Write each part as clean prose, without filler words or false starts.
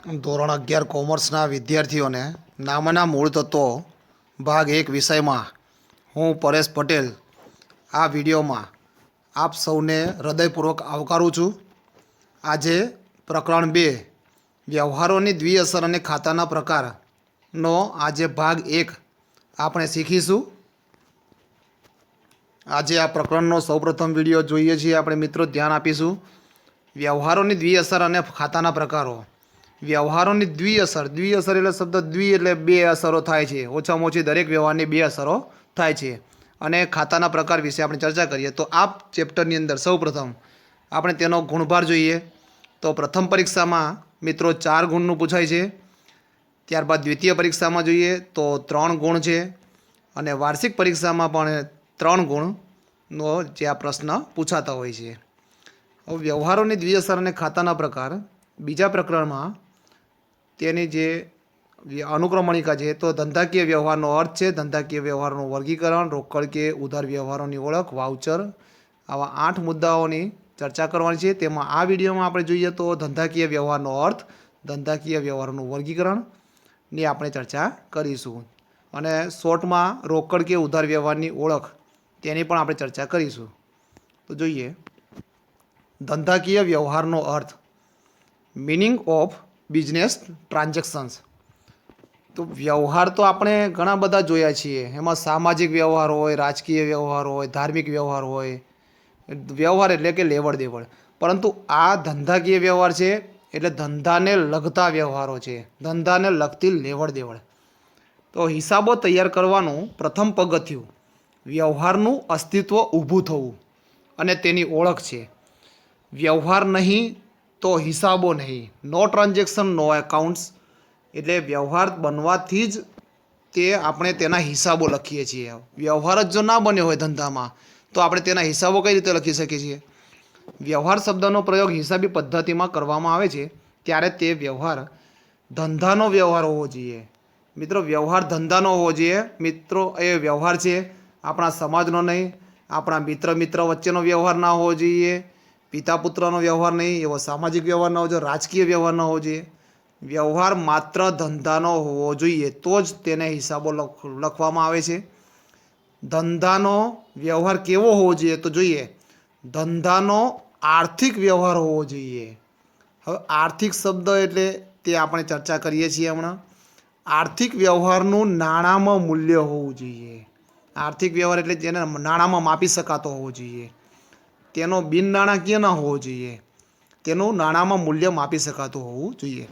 ધોરણ 11 કોમર્સના વિદ્યાર્થીઓને નામના મૂળ તત્વો ભાગ 1 વિષયમાં હું પરેશ પટેલ આ વિડીયોમાં આપ સૌને હૃદયપૂર્વક આવકારું છું। આજે પ્રકરણ 2 વ્યવહારોની દ્વિઅસર અને ખાતાના પ્રકારનો આજે ભાગ 1 આપણે શીખીશું। આજે આ પ્રકરણનો સૌપ્રથમ વિડીયો જોઈએ છીએ આપણે મિત્રો, ધ્યાન આપીશું। વ્યવહારોની દ્વિઅસર અને ખાતાના પ્રકારો। વ્યવહારોની દ્વિઅસર એટલે શબ્દ દ્વિ એટલે બે અસરો થાય છે, ઓછામાં ઓછી દરેક વ્યવહારની બે અસરો થાય છે। અને ખાતાના પ્રકાર વિશે આપણે ચર્ચા કરીએ તો આ ચેપ્ટરની અંદર સૌપ્રથમ આપણે તેનો ગુણભાર જોઈએ તો પ્રથમ પરીક્ષામાં મિત્રો 4 ગુણનું પૂછાય છે, ત્યારબાદ દ્વિતીય પરીક્ષામાં જોઈએ તો 3 ગુણ છે, અને વાર્ષિક પરીક્ષામાં પણ 3 ગુણનો જે આ પ્રશ્ન પૂછાતા હોય છે। હવે વ્યવહારોની દ્વિઅસર અને ખાતાના પ્રકાર બીજા પ્રકરણમાં તેની જે અનુક્રમણિકા છે તો ધંધાકીય વ્યવહારનો અર્થ છે, ધંધાકીય વ્યવહારનું વર્ગીકરણ, રોકડ કે ઉધાર વ્યવહારોની ઓળખ, વાઉચર, આવા 8 મુદ્દાઓની ચર્ચા કરવાની છે। તેમાં આ વિડીયોમાં આપણે જોઈએ તો ધંધાકીય વ્યવહારનો અર્થ, ધંધાકીય વ્યવહારોનું વર્ગીકરણની આપણે ચર્ચા કરીશું, અને શોર્ટમાં રોકડ કે ઉધાર વ્યવહારની ઓળખ તેની પણ આપણે ચર્ચા કરીશું। તો જોઈએ ધંધાકીય વ્યવહારનો અર્થ, મિનિંગ ઓફ બિઝનેસ ટ્રાન્ઝેક્શન્સ। તો વ્યવહાર તો આપણે ઘણા બધા જોયા છીએ, એમાં સામાજિક વ્યવહાર હોય, રાજકીય વ્યવહાર હોય, ધાર્મિક વ્યવહાર હોય। વ્યવહાર એટલે કે લેવડ દેવડ, પરંતુ આ ધંધાકીય વ્યવહાર છે એટલે ધંધાને લગતા વ્યવહારો છે, ધંધાને લગતી લેવડ દેવડ। તો હિસાબો તૈયાર કરવાનું પ્રથમ પગથિયું વ્યવહારનું અસ્તિત્વ ઊભું થવું અને તેની ઓળખ છે। વ્યવહાર નહીં તો હિસાબો નહીં, નો ટ્રાન્ઝેક્શન નો એકાઉન્ટ્સ, એટલે વ્યવહાર બનવાથી જ તે આપણે તેના હિસાબો લખીએ છીએ। વ્યવહાર જ જો ના બન્યો હોય ધંધામાં તો આપણે તેના હિસાબો કઈ રીતે લખી શકીએ છીએ? વ્યવહાર શબ્દનો પ્રયોગ હિસાબી પદ્ધતિમાં કરવામાં આવે છે ત્યારે તે વ્યવહાર ધંધાનો વ્યવહાર હોવો જોઈએ। મિત્રો, વ્યવહાર ધંધાનો હોવો જોઈએ। મિત્રો, એ વ્યવહાર છે આપણા સમાજનો નહીં, આપણા મિત્ર વચ્ચેનો વ્યવહાર ના હોવો જોઈએ, પિતા પુત્રનો વ્યવહાર નહીં, એવો સામાજિક વ્યવહાર ન હોવો જોઈએ, રાજકીય વ્યવહાર ન હોવો જોઈએ। વ્યવહાર માત્ર ધંધાનો હોવો જોઈએ તો જ તેને હિસાબો લખવામાં આવે છે। ધંધાનો વ્યવહાર કેવો હોવો જોઈએ તો જોઈએ ધંધાનો આર્થિક વ્યવહાર હોવો જોઈએ। હવે આર્થિક શબ્દ એટલે તે આપણે ચર્ચા કરીએ છીએ હમણાં। આર્થિક વ્યવહારનું નાણાંમાં મૂલ્ય હોવું જોઈએ। આર્થિક વ્યવહાર એટલે જેને નાણાંમાં માપી શકાતો હોવો જોઈએ, તેનો બિન નાણાકીય ન હોવો જોઈએ, તેનું નાણાંમાં મૂલ્ય માપી શકાતું હોવું જોઈએ।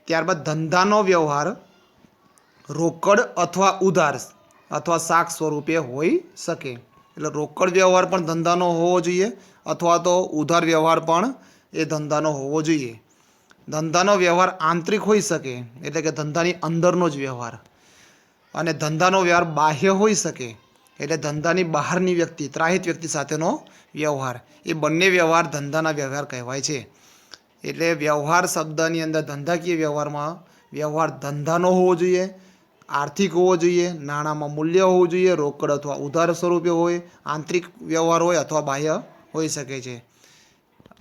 ત્યારબાદ ધંધાનો વ્યવહાર રોકડ અથવા ઉધાર અથવા શાક સ્વરૂપે હોઈ શકે, એટલે રોકડ વ્યવહાર પણ ધંધાનો હોવો જોઈએ અથવા તો ઉધાર વ્યવહાર પણ એ ધંધાનો હોવો જોઈએ। ધંધાનો વ્યવહાર આંતરિક હોઈ શકે, એટલે કે ધંધાની અંદરનો જ વ્યવહાર, અને ધંધાનો વ્યવહાર બાહ્ય હોઈ શકે, એટલે ધંધાની બહારની વ્યક્તિ, ત્રાહિત વ્યક્તિ સાથેનો વ્યવહાર। એ બંને વ્યવહાર ધંધાના વ્યવહાર કહેવાય છે। એટલે વ્યવહાર શબ્દની અંદર ધંધાકીય વ્યવહારમાં વ્યવહાર ધંધાનો હોવો જોઈએ, આર્થિક હોવો જોઈએ, નાણાંમાં મૂલ્ય હોવું જોઈએ, રોકડ અથવા ઉધાર સ્વરૂપે હોય, આંતરિક વ્યવહાર હોય અથવા બાહ્ય હોઈ શકે છે।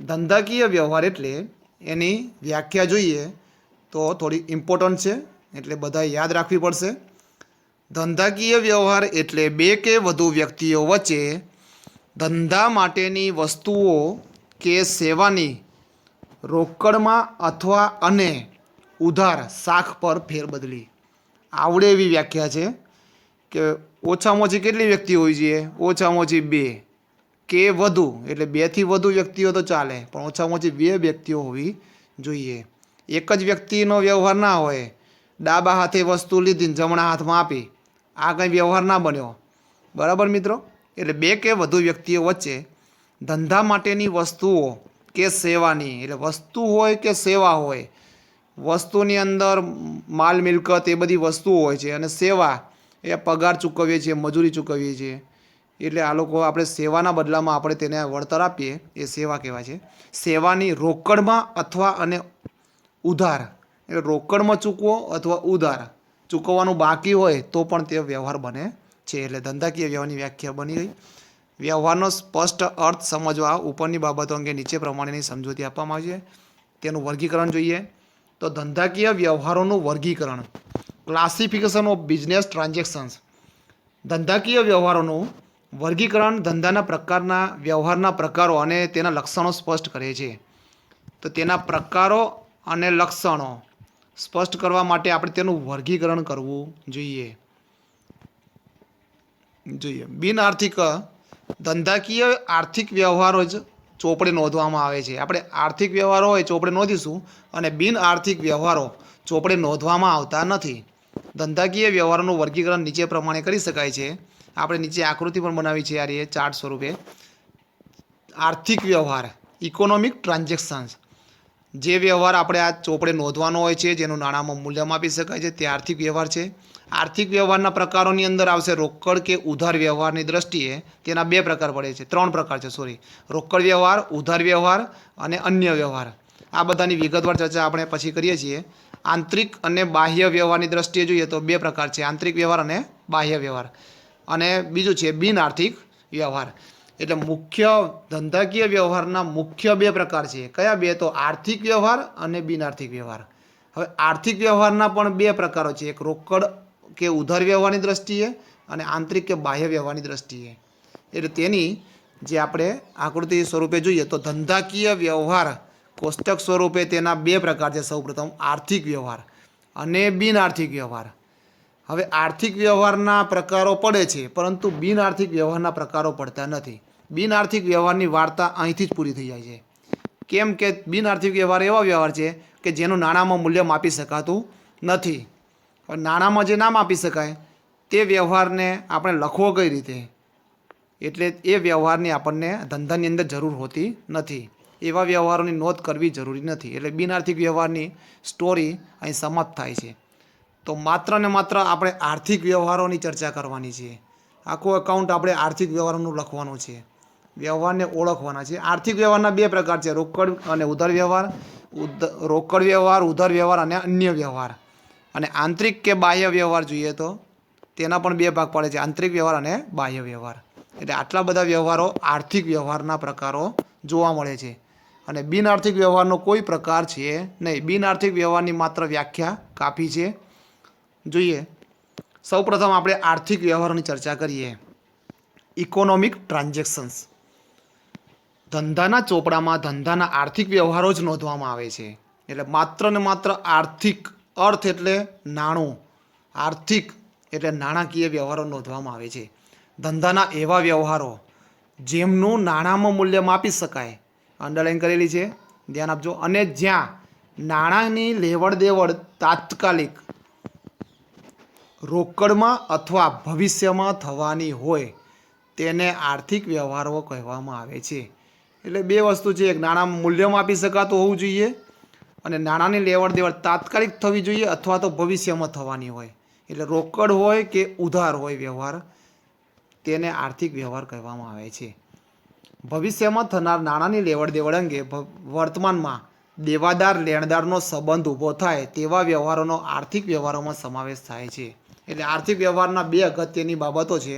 ધંધાકીય વ્યવહાર એટલે એની વ્યાખ્યા જોઈએ તો થોડી ઇમ્પોર્ટન્ટ છે, એટલે બધા યાદ રાખવી પડશે। ધંધાકીય વ્યવહાર એટલે બે કે વધુ વ્યક્તિઓ વચ્ચે ધંધા માટેની વસ્તુઓ કે સેવાની રોકડમાં અથવા અને ઉધાર શાખ પર ફેરબદલી। આવડે એવી વ્યાખ્યા છે કે ઓછામાં ઓછી કેટલી વ્યક્તિ હોવી જોઈએ? ઓછામાં ઓછી 2 કે વધુ, એટલે 2 થી વધુ વ્યક્તિઓ તો ચાલે, પણ ઓછામાં ઓછી 2 વ્યક્તિઓ હોવી જોઈએ। એક જ વ્યક્તિનો વ્યવહાર ના હોય, ડાબા હાથે વસ્તુ લીધી જમણા હાથમાં આપી, આ કંઈ વ્યવહાર ના બન્યો, બરાબર મિત્રો? એટલે 2 કે વધુ વ્યક્તિઓ વચ્ચે ધંધા માટેની વસ્તુઓ કે સેવાની, એટલે વસ્તુ હોય કે સેવા હોય, વસ્તુની અંદર માલ મિલકત એ બધી વસ્તુઓ હોય છે, અને સેવા એ પગાર ચૂકવીએ છીએ, મજૂરી ચૂકવીએ છીએ, એટલે આ લોકો આપણે સેવાના બદલામાં આપણે તેને વળતર આપીએ એ સેવા કહેવાય છે। સેવાની રોકડમાં અથવા અને ઉધાર, એટલે રોકડમાં ચૂકવો અથવા ઉધાર ચૂકવવાનું બાકી હોય તો પણ તે વ્યવહાર બને છે। એટલે ધંધાકીય વ્યવહારની વ્યાખ્યા બની ગઈ। વ્યવહારનો સ્પષ્ટ અર્થ સમજવા ઉપરની બાબતો અંગે નીચે પ્રમાણેની સમજૂતી આપવામાં આવી છે। તેનું વર્ગીકરણ જોઈએ તો ધંધાકીય વ્યવહારોનું વર્ગીકરણ, ક્લાસિફિકેશન ઓફ બિઝનેસ ટ્રાન્ઝેક્શન્સ. ધંધાકીય વ્યવહારોનું વર્ગીકરણ ધંધાના પ્રકારના વ્યવહારના પ્રકારો અને તેના લક્ષણો સ્પષ્ટ કરે છે. તો તેના પ્રકારો અને લક્ષણો સ્પષ્ટ કરવા માટે આપણે તેનું વર્ગીકરણ કરવું જોઈએ. બિન આર્થિક ધંધાકીય આર્થિક વ્યવહારો જ ચોપડે નોંધવામાં આવે છે. આપણે આર્થિક વ્યવહારો હોય ચોપડે નોંધીશું અને બિન આર્થિક વ્યવહારો ચોપડે નોંધવામાં આવતા નથી. ધંધાકીય વ્યવહારોનું વર્ગીકરણ નીચે પ્રમાણે કરી શકાય છે. આપણે નીચે આકૃતિ પણ બનાવી છે આ રીતે ચાર્ટ સ્વરૂપે. આર્થિક વ્યવહાર, ઇકોનોમિક ટ્રાન્ઝેક્શન્સ. જે વ્યવહાર આપણે આ ચોપડે નોંધવાનો હોય છે, જેનું નાણાંમાં મૂલ્ય માપી શકાય છે, તે આર્થિક વ્યવહાર છે. આર્થિક વ્યવહારના પ્રકારોની અંદર આવશે રોકડ કે ઉધાર વ્યવહારની દ્રષ્ટિએ તેના બે પ્રકાર પડે છે, ત્રણ પ્રકાર છે સોરી. રોકડ વ્યવહાર, ઉધાર વ્યવહાર અને અન્ય વ્યવહાર. આ બધાની વિગતવાર ચર્ચા આપણે પછી કરીએ છીએ. આંતરિક અને બાહ્ય વ્યવહારની દ્રષ્ટિએ જોઈએ તો બે પ્રકાર છે, આંતરિક વ્યવહાર અને બાહ્ય વ્યવહાર. અને બીજું છે બિન આર્થિક વ્યવહાર. એટલે મુખ્ય ધંધાકીય વ્યવહારના મુખ્ય બે પ્રકાર છે. કયા બે? તો આર્થિક વ્યવહાર અને બિન આર્થિક વ્યવહાર. હવે આર્થિક વ્યવહારના પણ બે પ્રકારો છે, એક રોકડ કે ઉધાર વ્યવહારની દ્રષ્ટિએ અને આંતરિક કે બાહ્ય વ્યવહારની દ્રષ્ટિએ. એટલે તેની જે આપણે આકૃતિ સ્વરૂપે જોઈએ તો ધંધાકીય વ્યવહાર કોષ્ટક સ્વરૂપે તેના બે પ્રકાર છે. સૌપ્રથમ આર્થિક વ્યવહાર અને બિન આર્થિક વ્યવહાર. હવે આર્થિક વ્યવહારના પ્રકારો પડે છે, પરંતુ બિન આર્થિક વ્યવહારના પ્રકારો પડતા નથી. બિન આર્થિક વ્યવહારની વાર્તા અહીંથી જ પૂરી થઈ જાય છે. કેમ કે બિન આર્થિક વ્યવહાર એવા વ્યવહાર છે કે જેનું નાણાંમાં મૂલ્ય માપી શકાતું નથી. નાણાંમાં જે ના માપી શકાય તે વ્યવહારને આપણે લખવો કઈ રીતે? એટલે એ વ્યવહારની આપણને ધંધાની અંદર જરૂર હોતી નથી. એવા વ્યવહારોની નોંધ કરવી જરૂરી નથી. એટલે બિન આર્થિક વ્યવહારની સ્ટોરી અહીં સમાપ્ત થાય છે. તો માત્ર ને માત્ર આપણે આર્થિક વ્યવહારોની ચર્ચા કરવાની છે. આખું એકાઉન્ટ આપણે આર્થિક વ્યવહારોનું લખવાનું છે, વ્યવહારને ઓળખવાના છે. આર્થિક વ્યવહારના બે પ્રકાર છે, રોકડ અને ઉધાર વ્યવહાર. રોકડ વ્યવહાર, ઉધાર વ્યવહાર અને અન્ય વ્યવહાર. અને આંતરિક કે બાહ્ય વ્યવહાર જોઈએ તો તેના પણ બે ભાગ પડે છે, આંતરિક વ્યવહાર અને બાહ્ય વ્યવહાર. એટલે આટલા બધા વ્યવહારો આર્થિક વ્યવહારના પ્રકારો જોવા મળે છે. અને બિન આર્થિક વ્યવહારનો કોઈ પ્રકાર છે નહીં. બિન આર્થિક વ્યવહારની માત્ર વ્યાખ્યા કાફી છે. જોઈએ સૌપ્રથમ આપણે આર્થિક વ્યવહારોની ચર્ચા કરીએ. Economic transactions. ધંધાના ચોપડામાં ધંધાના આર્થિક વ્યવહારો જ નોંધવામાં આવે છે. એટલે માત્ર ને માત્ર આર્થિક, અર્થ એટલે નાણું, આર્થિક એટલે નાણાકીય વ્યવહારો નોંધવામાં આવે છે. ધંધાના એવા વ્યવહારો જેમનું નાણાંમાં મૂલ્ય માપી શકાય, અંડરલાઈન કરેલી છે, ધ્યાન આપજો. અને જ્યાં નાણાંની લેવડ દેવડ તાત્કાલિક રોકડમાં અથવા ભવિષ્યમાં થવાની હોય તેને આર્થિક વ્યવહારો કહેવામાં આવે છે. એટલે બે વસ્તુ છે, એક નાણાં મૂલ્ય માપી શકાતું હોવું જોઈએ અને નાણાંની લેવડ દેવડ તાત્કાલિક થવી જોઈએ અથવા તો ભવિષ્યમાં થવાની હોય. એટલે રોકડ હોય કે ઉધાર હોય વ્યવહાર, તેને આર્થિક વ્યવહાર કહેવામાં આવે છે. ભવિષ્યમાં થનાર નાણાંની લેવડ દેવડ અંગે વર્તમાનમાં દેવાદાર લેણદારનો સંબંધ ઊભો થાય તેવા વ્યવહારોનો આર્થિક વ્યવહારોમાં સમાવેશ થાય છે. એટલે આર્થિક વ્યવહારના બે અગત્યની બાબતો છે.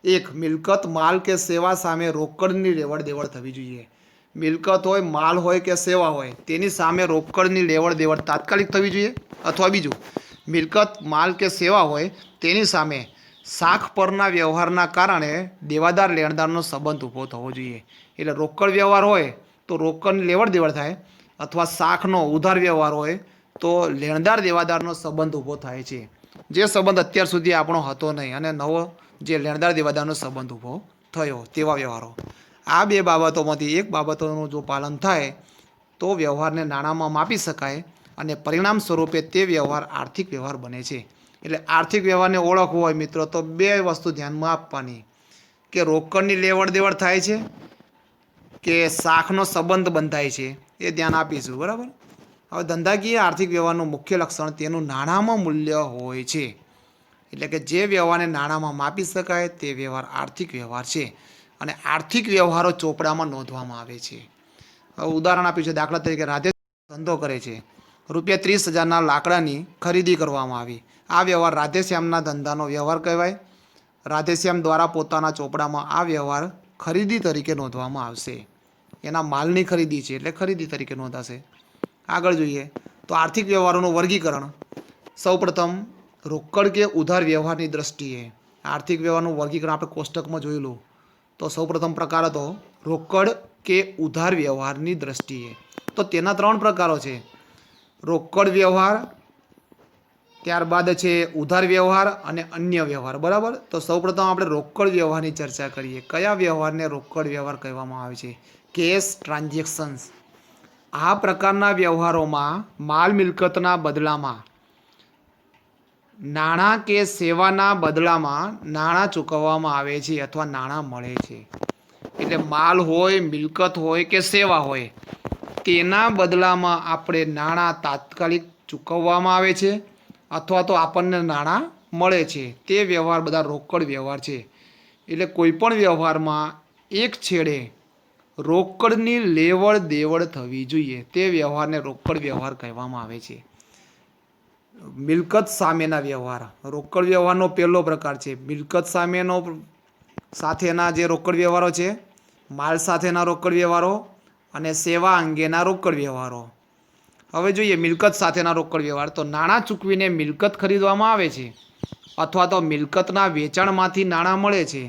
એક, મિલકત, માલ કે સેવા સામે રોકડની લેવડ દેવડ થવી જોઈએ. મિલકત હોય, માલ હોય કે સેવા હોય, તેની સામે રોકડની લેવડ દેવડ તાત્કાલિક થવી જોઈએ. અથવા બીજું, મિલકત, માલ કે સેવા હોય તેની સામે શાખ પરના વ્યવહારના કારણે દેવાદાર લેણદારનો સંબંધ ઊભો થવો જોઈએ. એટલે રોકડ વ્યવહાર હોય તો રોકડની લેવડ દેવડ થાય, અથવા શાખનો ઉધાર વ્યવહાર હોય તો લેણદાર દેવાદારનો સંબંધ ઊભો થાય છે. જે સંબંધ અત્યાર સુધી આપણો હતો નહીં અને નવો જે લેણદાર દેવાદારનો સંબંધ ઊભો થયો તેવા વ્યવહારો. આ બે બાબતોમાંથી એક બાબતોનું જો પાલન થાય તો વ્યવહારને નાણાંમાં માપી શકાય અને પરિણામ સ્વરૂપે તે વ્યવહાર આર્થિક વ્યવહાર બને છે. એટલે આર્થિક વ્યવહારને ઓળખવું હોય મિત્રો તો બે વસ્તુ ધ્યાનમાં આપવાની, કે રોકડની લેવડ દેવડ થાય છે કે શાખનો સંબંધ બંધાય છે, એ ધ્યાન આપીશું. બરાબર. હવે ધંધાકીય આર્થિક વ્યવહારનું મુખ્ય લક્ષણ તેનું નાણાંમાં મૂલ્ય હોય છે. એટલે કે જે વ્યવહારને નાણાંમાં માપી શકાય તે વ્યવહાર આર્થિક વ્યવહાર છે અને આર્થિક વ્યવહારો ચોપડામાં નોંધવામાં આવે છે. હવે ઉદાહરણ આપ્યું છે, દાખલા તરીકે રાધે ધંધો કરે છે, ₹30,000ના લાકડાની ખરીદી કરવામાં આવી. આ વ્યવહાર રાધેશ્યામના ધંધાનો વ્યવહાર કહેવાય. રાધેશ્યામ દ્વારા પોતાના ચોપડામાં આ વ્યવહાર ખરીદી તરીકે નોંધવામાં આવશે. એના માલની ખરીદી છે એટલે ખરીદી તરીકે નોંધાશે. આગળ જોઈએ, તો આર્થિક વ્યવહારોનું વર્ગીકરણ સૌપ્રથમ રોકડ કે ઉધાર વ્યવહારની દ્રષ્ટિએ આર્થિક વ્યવહારનું વર્ગીકરણ આપણે કોષ્ટકમાં જોયેલું. તો સૌપ્રથમ પ્રકાર હતો રોકડ કે ઉધાર વ્યવહારની દ્રષ્ટિએ. તો તેના 3 પ્રકારો છે: રોકડ વ્યવહાર, ત્યારબાદ છે ઉધાર વ્યવહાર અને અન્ય વ્યવહાર. બરાબર. તો સૌપ્રથમ આપણે રોકડ વ્યવહારની ચર્ચા કરીએ. કયા વ્યવહારને રોકડ વ્યવહાર કહેવામાં આવે છે? Cash transactions. આ પ્રકારના વ્યવહારોમાં માલ મિલકતના બદલામાં નાણાં કે સેવાના બદલામાં નાણાં ચૂકવવામાં આવે છે અથવા નાણાં મળે છે. એટલે માલ હોય, મિલકત હોય કે સેવા હોય, તેના બદલામાં આપણે નાણાં તાત્કાલિક ચૂકવવામાં આવે છે અથવા તો આપણને નાણાં મળે છે. તે વ્યવહાર બધા રોકડ વ્યવહાર છે. એટલે કોઈપણ વ્યવહારમાં એક છેડે રોકડની લેવડ દેવડ થવી જોઈએ. તે વ્યવહારને રોકડ વ્યવહાર કહેવામાં આવે છે. મિલકત સામેના વ્યવહાર. રોકડ વ્યવહારનો પહેલો પ્રકાર છે મિલકત સાથેના જે રોકડ વ્યવહારો છે, માલ સાથેના રોકડ વ્યવહારો અને સેવા અંગેના રોકડ વ્યવહારો. હવે જોઈએ મિલકત સાથેના રોકડ વ્યવહાર. તો નાણાં ચૂકવીને મિલકત ખરીદવામાં આવે છે અથવા તો મિલકતના વેચાણમાંથી નાણાં મળે છે.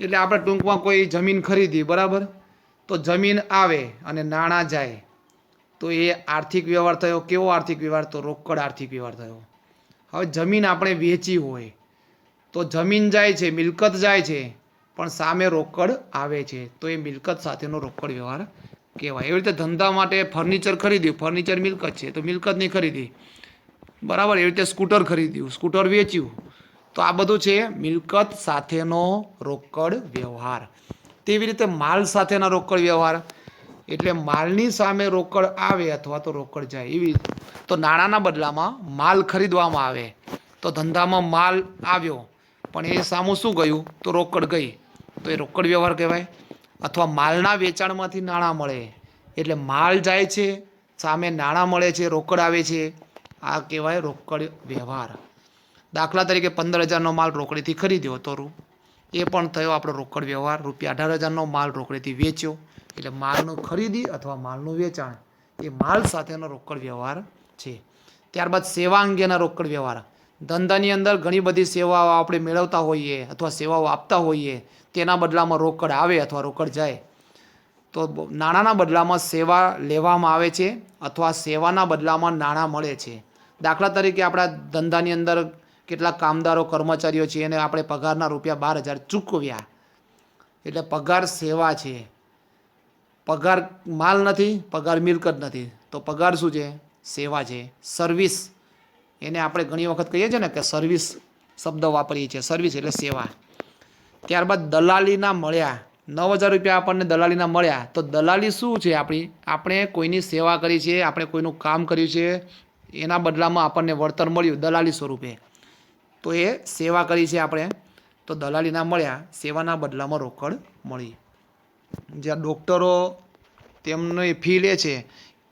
એટલે આપણે ટૂંકમાં કોઈ જમીન ખરીદી, બરાબર, તો જમીન આવે અને નાણાં જાય, તો એ આર્થિક વ્યવહાર થયો. કેવો આર્થિક વ્યવહાર? તો રોકડ આર્થિક વ્યવહાર થયો. હવે જમીન આપણે વેચી હોય તો જમીન જાય છે, મિલકત જાય છે, પણ સામે રોકડ આવે છે, તો એ મિલકત સાથેનો રોકડ વ્યવહાર કહેવાય. એવી રીતે ધંધા માટે ફર્નિચર ખરીદ્યું, ફર્નિચર મિલકત છે તો મિલકતની ખરીદી, બરાબર. એવી રીતે સ્કૂટર ખરીદ્યું, સ્કૂટર વેચ્યું, તો આ બધું છે મિલકત સાથેનો રોકડ વ્યવહાર. તેવી રીતે માલ સાથેના રોકડ વ્યવહાર એટલે માલની સામે રોકડ આવે અથવા તો રોકડ જાય. એવી તો નાણાંના બદલામાં માલ ખરીદવામાં આવે. તો ધંધામાં માલ આવ્યો પણ એ સામું શું ગયું? તો રોકડ ગઈ, તો એ રોકડ વ્યવહાર કહેવાય. અથવા માલના વેચાણમાંથી નાણાં મળે એટલે માલ જાય છે, સામે નાણાં મળે છે, રોકડ આવે છે, આ કહેવાય રોકડ વ્યવહાર. દાખલા તરીકે 15,000નો માલ રોકડીથી ખરીદ્યો તો એ પણ થયો આપણો રોકડ વ્યવહાર. ₹18,000નો માલ રોકડીથી વેચ્યો એટલે માલનું ખરીદી અથવા માલનું વેચાણ એ માલ સાથેનો રોકડ વ્યવહાર છે. ત્યારબાદ સેવા અંગેના રોકડ વ્યવહાર. ધંધાની અંદર ઘણી બધી સેવાઓ આપણે મેળવતા હોઈએ અથવા સેવાઓ આપતા હોઈએ, તેના બદલામાં રોકડ આવે અથવા રોકડ જાય. તો નાણાંના બદલામાં સેવા લેવામાં આવે છે અથવા સેવાના બદલામાં નાણાં મળે છે. દાખલા તરીકે આપણા ધંધાની અંદર કેટલાક કામદારો, કર્મચારીઓ છે એને આપણે પગારના ₹12,000 ચૂકવ્યા એટલે પગાર સેવા છે. પગાર માલ નથી, પગાર મિલકત નથી, તો પગાર શું છે? સેવા છે, સર્વિસ. એને આપણે ઘણી વખત કહીએ છીએ ને કે સર્વિસ શબ્દ વાપરીએ છીએ. સર્વિસ એટલે સેવા. ત્યારબાદ દલાલીના મળ્યા. ₹9,000 આપણને દલાલીના મળ્યા. તો દલાલી શું છે? આપણે કોઈની સેવા કરી છે, આપણે કોઈનું કામ કર્યું છે, એના બદલામાં આપણને વળતર મળ્યું દલાલી સ્વરૂપે, તો એ સેવા કરી છે આપણે, તો દલાલીના મળ્યા. સેવાના બદલામાં રોકડ મળી. જ્યાં ડૉક્ટરો તેમની ફી લે છે,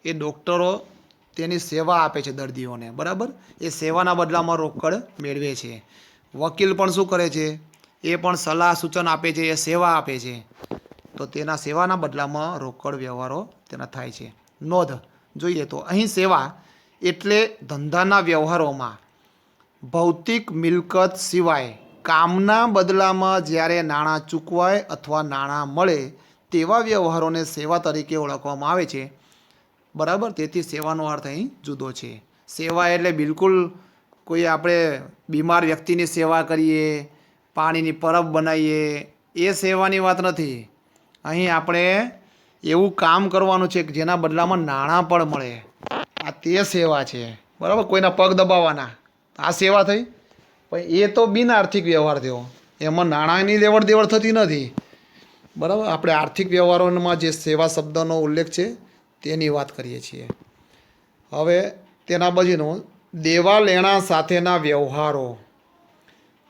એ ડૉક્ટરો તેની સેવા આપે છે દર્દીઓને, બરાબર, એ સેવાના બદલામાં રોકડ મેળવે છે. વકીલ પણ શું કરે છે? એ પણ સલાહ સૂચન આપે છે, એ સેવા આપે છે, તો તેના સેવાના બદલામાં રોકડ વ્યવહારો તેના થાય છે. નોંધ જોઈએ તો અહીં સેવા એટલે ધંધાના વ્યવહારોમાં ભૌતિક મિલકત સિવાય કામના બદલામાં જ્યારે નાણાં ચૂકવાય અથવા નાણાં મળે તેવા વ્યવહારોને સેવા તરીકે ઓળખવામાં આવે છે, બરાબર. તેથી સેવાનો અર્થ અહીં જુદો છે. સેવા એટલે બિલકુલ કોઈ આપણે બીમાર વ્યક્તિની સેવા કરીએ, પાણીની પરબ બનાવીએ, એ સેવાની વાત નથી. અહીં આપણે એવું કામ કરવાનું છે કે જેના બદલામાં નાણાં પણ મળે, આ તે સેવા છે, બરાબર. કોઈના પગ દબાવવાના, આ સેવા થઈ, પણ એ તો બિન આર્થિક વ્યવહાર થયો, એમાં નાણાંની લેવડ દેવડ થતી નથી, બરાબર. આપણે આર્થિક વ્યવહારોમાં જે સેવા શબ્દનો ઉલ્લેખ છે તેની વાત કરીએ છીએ. હવે તેના પછીનું દેવા લેણા સાથેના વ્યવહારો.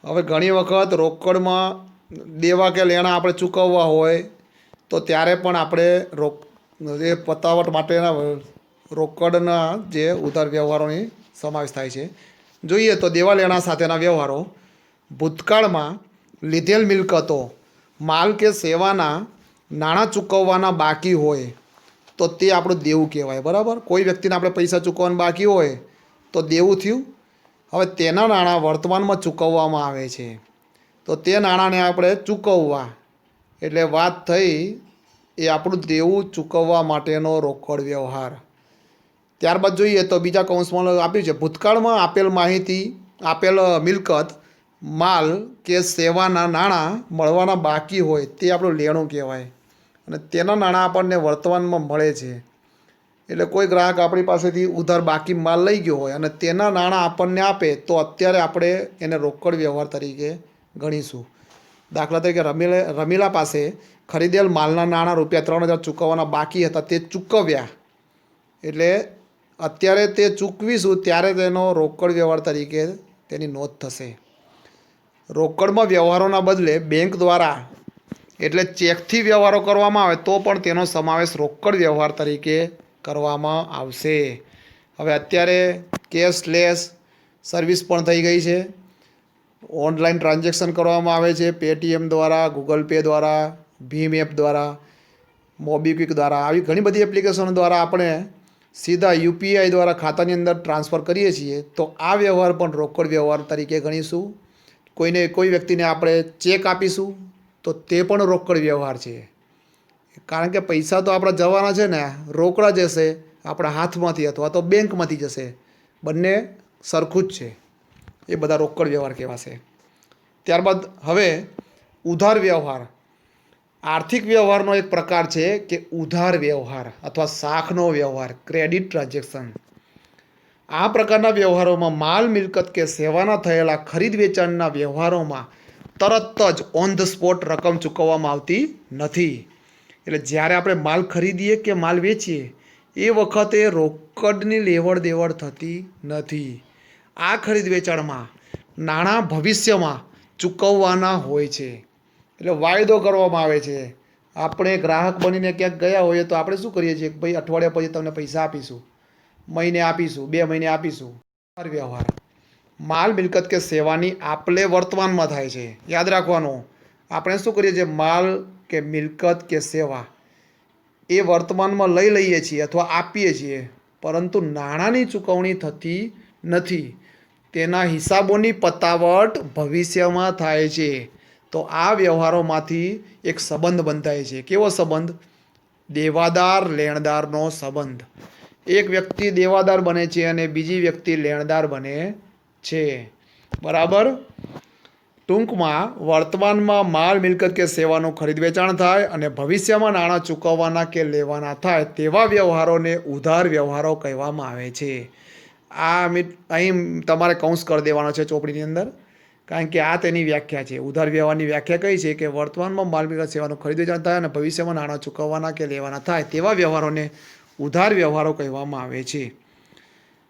હવે ઘણી વખત રોકડમાં દેવા કે લેણા આપણે ચૂકવવા હોય તો ત્યારે પણ આપણે એ પતાવટ માટેના રોકડના જે ઉધાર વ્યવહારોની સમાવેશ થાય છે. જોઈએ તો દેવા લેણા સાથેના વ્યવહારો ભૂતકાળમાં લીધેલ મિલકતો, માલ કે સેવાના નાણાં ચૂકવવાના બાકી હોય તો તે આપણું દેવું કહેવાય. બરાબર, કોઈ વ્યક્તિને આપણે પૈસા ચૂકવવાનું બાકી હોય તો દેવું થયું. હવે તેના નાણાં વર્તમાનમાં ચૂકવવામાં આવે છે તો તે નાણાંને આપણે ચૂકવવા, એટલે વાત થઈ એ આપણું દેવું ચૂકવવા માટેનો રોકડ વ્યવહાર. ત્યારબાદ જોઈએ તો બીજા કૌંસમાં આપ્યું છે, ભૂતકાળમાં આપેલ માહિતી, આપેલ મિલકત, માલ કે સેવાના નાણાં મળવાના બાકી હોય તે આપણું લેણું કહેવાય. અને તેના નાણાં આપણને વર્તમાનમાં મળે છે. એટલે કોઈ ગ્રાહક આપણી પાસેથી ઉધાર બાકી માલ લઈ ગયો હોય અને તેના નાણાં આપણને આપે તો અત્યારે આપણે એને રોકડ વ્યવહાર તરીકે ગણીશું. દાખલા તરીકે રમીલા પાસે ખરીદેલ માલના નાણાં ₹3,000 ચૂકવવાના બાકી હતા, તે ચૂકવ્યા. એટલે અત્યારે તે ચૂકવીશું ત્યારે તેનો રોકડ વ્યવહાર તરીકે તેની નોંધ થશે. રોકડમાં વ્યવહારોના બદલે બેંક દ્વારા એટલે ચેકથી વ્યવહારો કરવામાં આવે તો પણ તેનો સમાવેશ રોકડ વ્યવહાર તરીકે કરવામાં આવશે. હવે અત્યારે કેશલેસ સર્વિસ પણ થઈ ગઈ છે. ઓનલાઈન ટ્રાન્ઝેક્શન કરવામાં આવે છે, પેટીએમ દ્વારા, ગૂગલ પે દ્વારા, ભીમ એપ દ્વારા, મોબીક્વિક દ્વારા, આવી ઘણી બધી એપ્લિકેશનો દ્વારા આપણે સીધા યુપીઆઈ દ્વારા ખાતાની અંદર ટ્રાન્સફર કરીએ છીએ. તો આ વ્યવહાર પણ રોકડ વ્યવહાર તરીકે ગણીશું. કોઈ વ્યક્તિને આપણે ચેક આપીશું તો તે પણ રોકડ વ્યવહાર છે. કારણ કે પૈસા તો આપણા જવાના છે ને, રોકડા જશે આપણા હાથમાંથી અથવા તો બેંકમાંથી જશે, બંને સરખું જ છે. એ બધા રોકડ વ્યવહાર કહેવાશે. ત્યારબાદ હવે ઉધાર વ્યવહાર. આર્થિક વ્યવહારનો એક પ્રકાર છે કે ઉધાર વ્યવહાર અથવા શાખનો વ્યવહાર, ક્રેડિટ ટ્રાન્ઝેક્શન. આ પ્રકારના વ્યવહારોમાં માલ, મિલકત કે સેવાના થયેલા ખરીદ વેચાણના વ્યવહારોમાં તરત જ ઓન ધ સ્પોટ રકમ ચૂકવવામાં આવતી નથી. એટલે જ્યારે આપણે માલ ખરીદીએ કે માલ વેચીએ એ વખતે રોકડની લેવડ દેવડ થતી નથી. આ ખરીદ વેચાણમાં નાણાં ભવિષ્યમાં ચૂકવવાના હોય છે. એટલે વાયદો કરવામાં આવે છે. આપણે ગ્રાહક બનીને ક્યાંક ગયા હોઈએ તો આપણે શું કરીએ છીએ કે ભાઈ અઠવાડિયા પછી તમને પૈસા આપીશું, મહિને આપીશું, 2 મહિને આપીશું. વ્યવહાર માલ, મિલકત કે સેવાની આપલે વર્તમાનમાં થાય છે. યાદ રાખવાનું, આપણે શું કરીએ છીએ, માલ કે મિલકત કે સેવા એ વર્તમાનમાં લઈ લઈએ છીએ અથવા આપીએ છીએ, પરંતુ નાણાંની ચૂકવણી થતી નથી. તેના હિસાબોની પતાવટ ભવિષ્યમાં થાય છે. તો આ વ્યવહારોમાંથી એક સંબંધ બંધાય છે. કેવો સંબંધ? દેવાદાર લેણદારનો સંબંધ. એક વ્યક્તિ દેવાદાર બને છે અને બીજી વ્યક્તિ લેણદાર બને છે. બરાબર. ટૂંકમાં વર્તમાનમાં માલ, મિલકત કે સેવાનું ખરીદ વેચાણ થાય અને ભવિષ્યમાં નાણાં ચૂકવવાના કે લેવાના થાય તેવા વ્યવહારોને ઉધાર વ્યવહારો કહેવામાં આવે છે. આ અહીં તમારે કૌંસ કરી દેવાનો છે ચોપડીની અંદર, કારણ કે આ તેની વ્યાખ્યા છે. ઉધાર વ્યવહારની વ્યાખ્યા કઈ છે કે વર્તમાનમાં માલ, મિલકત, સેવાનું ખરીદ વેચાણ થાય અને ભવિષ્યમાં નાણાં ચૂકવવાના કે લેવાના થાય તેવા વ્યવહારોને ઉધાર વ્યવહારો કહેવામાં આવે છે.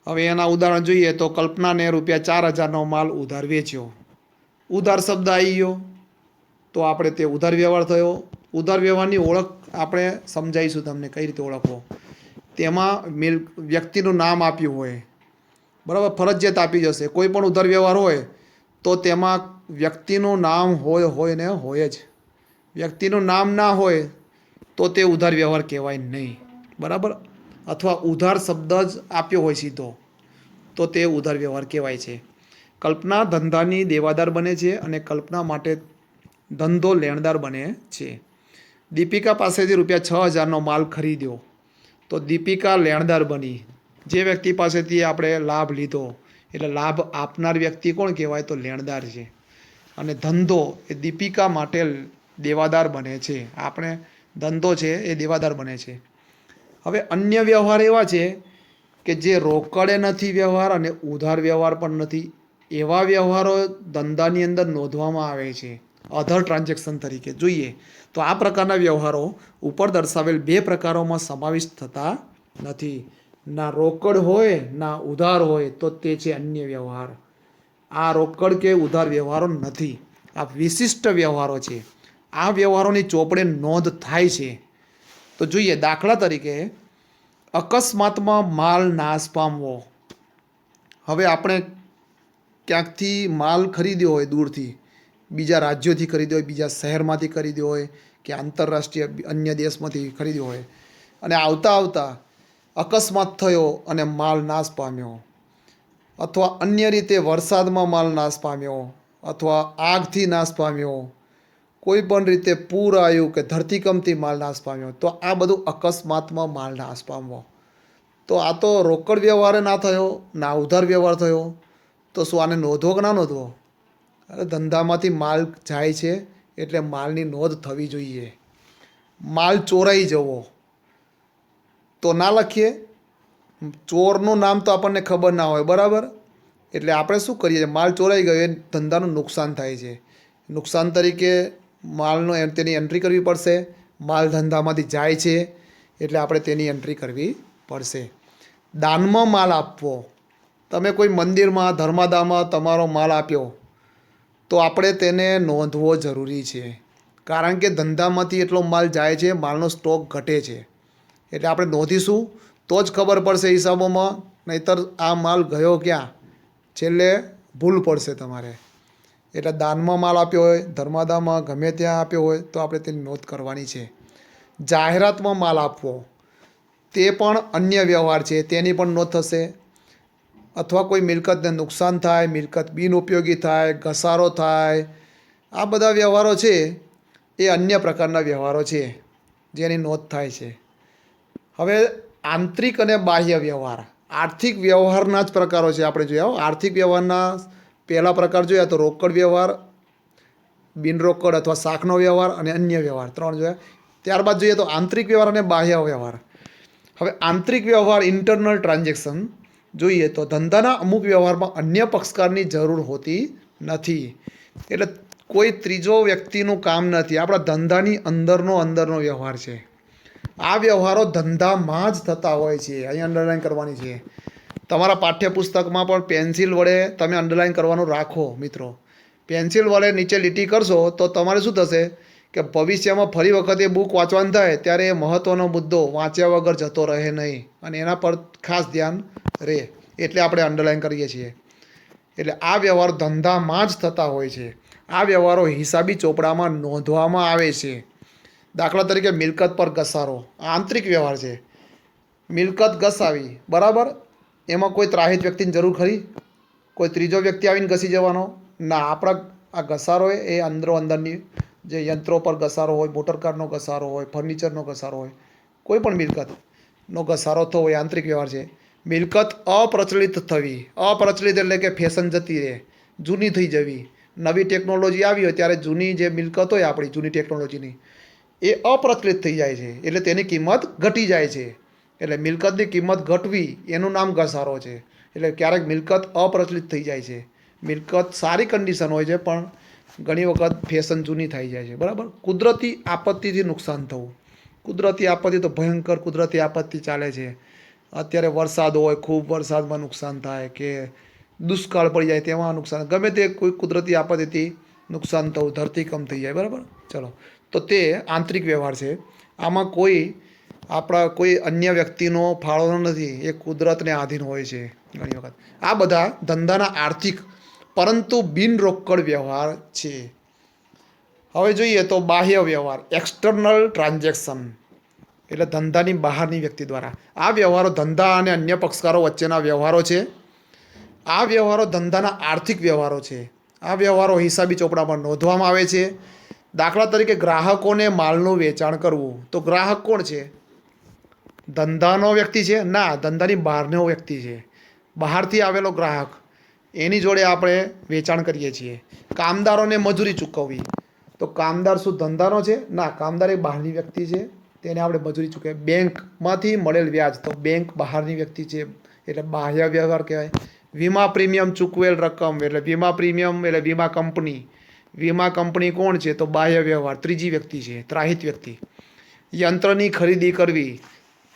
હવે એના ઉદાહરણ જોઈએ તો કલ્પનાને ₹4,000નો માલ ઉધાર વેચ્યો. ઉધાર શબ્દ આવી ગયો તો આપણે તે ઉધાર વ્યવહાર થયો. ઉધાર વ્યવહારની ઓળખ આપણે સમજાવીશું તમને કઈ રીતે ઓળખવો. તેમાં વ્યક્તિનું નામ આપ્યું હોય, બરાબર, ફરજિયાત આપી જશે. કોઈ પણ ઉધાર વ્યવહાર હોય તો તેમાં વ્યક્તિનું નામ હોય ને હોય જ. વ્યક્તિનું નામ ના હોય તો તે ઉધાર વ્યવહાર કહેવાય નહીં. બરાબર. અથવા ઉધાર શબ્દ જ આપ્યો હોય સીધો તો તે ઉધાર વ્યવહાર કહેવાય છે. કલ્પના ધંધાની દેવાદાર બને છે અને કલ્પના માટે ધંધો લેણદાર બને છે. દીપિકા પાસેથી ₹6,000નો માલ ખરીદ્યો તો દીપિકા લેણદાર બની. જે વ્યક્તિ પાસેથી આપણે લાભ લીધો એટલે લાભ આપનાર વ્યક્તિ કોણ કહેવાય? તો લેણદાર છે. અને ધંધો એ દીપિકા માટે દેવાદાર બને છે. આપણે ધંધો છે એ દેવાદાર બને છે. હવે અન્ય વ્યવહાર એવા છે કે જે રોકડે નથી વ્યવહાર અને ઉધાર વ્યવહાર પણ નથી. એવા વ્યવહારો ધંધાની અંદર નોંધવામાં આવે છે અધર ટ્રાન્ઝેક્શન તરીકે. જોઈએ તો આ પ્રકારના વ્યવહારો ઉપર દર્શાવેલ 2 પ્રકારોમાં સમાવિષ્ટ થતા નથી. ના રોકડ હોય ના ઉધાર હોય તો તે છે અન્ય વ્યવહાર. આ રોકડ કે ઉધાર વ્યવહારો નથી, આ વિશિષ્ટ વ્યવહારો છે. આ વ્યવહારોની ચોપડે નોંધ થાય છે. તો જોઈએ દાખલા તરીકે અકસ્માતમાં માલ નાશ પામવો. હવે આપણે ક્યાંકથી માલ ખરીદ્યો હોય, દૂરથી બીજા રાજ્યોથી ખરીદ્યો હોય, બીજા શહેરમાંથી ખરીદ્યો હોય કે આંતરરાષ્ટ્રીય અન્ય દેશમાંથી ખરીદ્યો હોય અને આવતા આવતા અકસ્માત થયો અને માલ નાશ પામ્યો, અથવા અન્ય રીતે વરસાદમાં માલ નાશ પામ્યો, અથવા આગથી નાશ પામ્યો, કોઈ પણ રીતે પૂર આવ્યું કે ધરતીકંપથી માલ નાશ પામ્યો, તો આ બધું અકસ્માતમાં માલ નાશ પામવો. તો આ તો રોકડ વ્યવહારે ના થયો, ના ઉધાર વ્યવહાર થયો, તો શું આને નોંધવો કે ના નોંધવો? અરે ધંધામાંથી માલ જાય છે એટલે માલની નોંધ થવી જોઈએ. માલ ચોરાઈ જવો તો ના લખીએ. ચોરનું નામ તો આપણને ખબર ના હોય, બરાબર? એટલે આપણે શું કરીએ, માલ ચોરાઈ ગયો એ ધંધાનું નુકસાન થાય છે. નુકસાન તરીકે માલનો તેની એન્ટ્રી કરવી પડશે. માલ ધંધામાંથી જાય છે એટલે આપણે તેની એન્ટ્રી કરવી પડશે. દાનમાં માલ આપવો. તમે કોઈ મંદિરમાં ધર્માદામાં તમારો માલ આપ્યો તો આપણે તેને નોંધવો જરૂરી છે, કારણ કે ધંધામાંથી એટલો માલ જાય છે, માલનો સ્ટોક ઘટે છે. એટલે આપણે નોંધીશું તો જ ખબર પડશે હિસાબોમાં, નહીંતર આ માલ ગયો ક્યાં છેલ્લે ભૂલ પડશે તમારે. એટલે દાનમાં માલ આપ્યો હોય, ધર્માદામાં ગમે ત્યાં આપ્યો હોય તો આપણે તેની નોંધ કરવાની છે. જાહેરાતમાં માલ આપવો તે પણ અન્ય વ્યવહાર છે, તેની પણ નોંધ થશે. અથવા કોઈ મિલકતને નુકસાન થાય, મિલકત બિનઉપયોગી થાય, ઘસારો થાય, આ બધા વ્યવહારો છે એ અન્ય પ્રકારના વ્યવહારો છે જેની નોંધ થાય છે. હવે આંતરિક અને બાહ્ય વ્યવહાર, આર્થિક વ્યવહારના જ પ્રકારો છે આપણે જોયા. આર્થિક વ્યવહારના પહેલા પ્રકાર જોયા તો રોકડ વ્યવહાર, બિનરોકડ અથવા શાખનો વ્યવહાર અને અન્ય વ્યવહાર, 3 જોયા. ત્યારબાદ જોઈએ તો આંતરિક વ્યવહાર અને બાહ્ય વ્યવહાર. હવે આંતરિક વ્યવહાર, ઇન્ટરનલ ટ્રાન્ઝેક્શન જોઈએ તો ધંધાના અમુક વ્યવહારમાં અન્ય પક્ષકારની જરૂર હોતી નથી. એટલે કોઈ ત્રીજો વ્યક્તિનું કામ નથી, આપણા ધંધાની અંદરનો વ્યવહાર છે. આ વ્યવહારો ધંધામાં જ થતા હોય છે. અહીં અંડરલાઈન કરવાની છે. તમારા પાઠ્યપુસ્તકમાં પણ પેન્સિલ વડે તમે અંડરલાઈન કરવાનું રાખો મિત્રો. પેન્સિલ વડે નીચે લીટી કરશો તો તમારે શું થશે કે ભવિષ્યમાં ફરી વખત એ બુક વાંચવાનું થાય ત્યારે એ મહત્ત્વનો મુદ્દો વાંચ્યા વગર જતો રહે નહીં, અને એના પર ખાસ ધ્યાન રહે. એટલે આપણે અંડરલાઈન કરીએ છીએ. એટલે આ વ્યવહાર ધંધામાં જ થતા હોય છે. આ વ્યવહારો હિસાબી ચોપડામાં નોંધવામાં આવે છે. દાખલા તરીકે મિલકત પર ઘસારો, આંતરિક વ્યવહાર છે. મિલકત ઘસાવી, બરાબર? એમાં કોઈ ત્રાહિત વ્યક્તિની જરૂર ખરી? કોઈ ત્રીજો વ્યક્તિ આવીને ઘસી જવાનો? ના. આપણા આ ઘસારો એ અંદરની જે યંત્રો પર ઘસારો હોય, મોટરકારનો ઘસારો હોય, ફર્નિચરનો ઘસારો હોય, કોઈ પણ મિલકતનો ઘસારો થવો હોય, આંતરિક વ્યવહાર છે. મિલકત અપ્રચલિત થવી, અપ્રચલિત એટલે કે ફેશન જતી રહે, જૂની થઈ જવી. નવી ટેકનોલોજી આવી હોય ત્યારે જૂની જે મિલકત હોય આપણી જૂની ટેકનોલોજીની એ અપ્રચલિત થઈ જાય છે, એટલે તેની કિંમત ઘટી જાય છે. એટલે મિલકતની કિંમત ઘટવી એનું નામ ઘસારો છે. એટલે ક્યારેક મિલકત અપ્રચલિત થઈ જાય છે. મિલકત સારી કન્ડિશન હોય છે પણ ઘણી વખત ફેશન જૂની થઈ જાય છે, બરાબર? કુદરતી આપત્તિથી નુકસાન થવું. કુદરતી આપત્તિ તો ભયંકર કુદરતી આપત્તિ ચાલે છે. અત્યારે વરસાદ હોય, ખૂબ વરસાદમાં નુકસાન થાય, કે દુષ્કાળ પડી જાય તેમાં નુકસાન, ગમે તે કોઈ કુદરતી આપત્તિથી નુકસાન થવું, ધરતીકંપ થઈ જાય, બરાબર? ચલો, તો તે આંતરિક વ્યવહાર છે. આમાં કોઈ અન્ય વ્યક્તિનો ફાળો નથી, એ કુદરતને આધીન હોય છે ઘણી વખત. આ બધા ધંધાના આર્થિક પરંતુ બિનરોકડ વ્યવહાર છે. હવે જોઈએ તો બાહ્ય વ્યવહાર, એક્સટર્નલ ટ્રાન્ઝેક્શન, એટલે ધંધાની બહારની વ્યક્તિ દ્વારા. આ વ્યવહારો ધંધા અને અન્ય પક્ષકારો વચ્ચેના વ્યવહારો છે. આ વ્યવહારો ધંધાના આર્થિક વ્યવહારો છે. આ વ્યવહારો હિસાબી ચોપડામાં નોંધવામાં આવે છે. દાખલા તરીકે ગ્રાહકોને માલનું વેચાણ કરવું. તો ગ્રાહક કોણ છે? ધંધાનો વ્યક્તિ છે? ના, ધંધાની બહારનો વ્યક્તિ છે. બહારથી આવેલો ગ્રાહક, એની જોડે આપણે વેચાણ કરીએ છીએ. કામદારોને મજૂરી ચૂકવવી. તો કામદાર શું ધંધાનો છે? ના, કામદાર એ બહારની વ્યક્તિ છે, તેને આપણે મજૂરી ચૂકવીએ. બેંકમાંથી મળેલ વ્યાજ, તો બેંક બહારની વ્યક્તિ છે, એટલે બાહ્ય વ્યવહાર કહેવાય. વીમા પ્રીમિયમ ચૂકવેલ રકમ, એટલે વીમા પ્રીમિયમ એટલે વીમા કંપની. વીમા કંપની કોણ છે? તો બાહ્ય વ્યવહાર, ત્રીજી વ્યક્તિ છે, ત્રાહિત વ્યક્તિ. યંત્રની ખરીદી કરવી,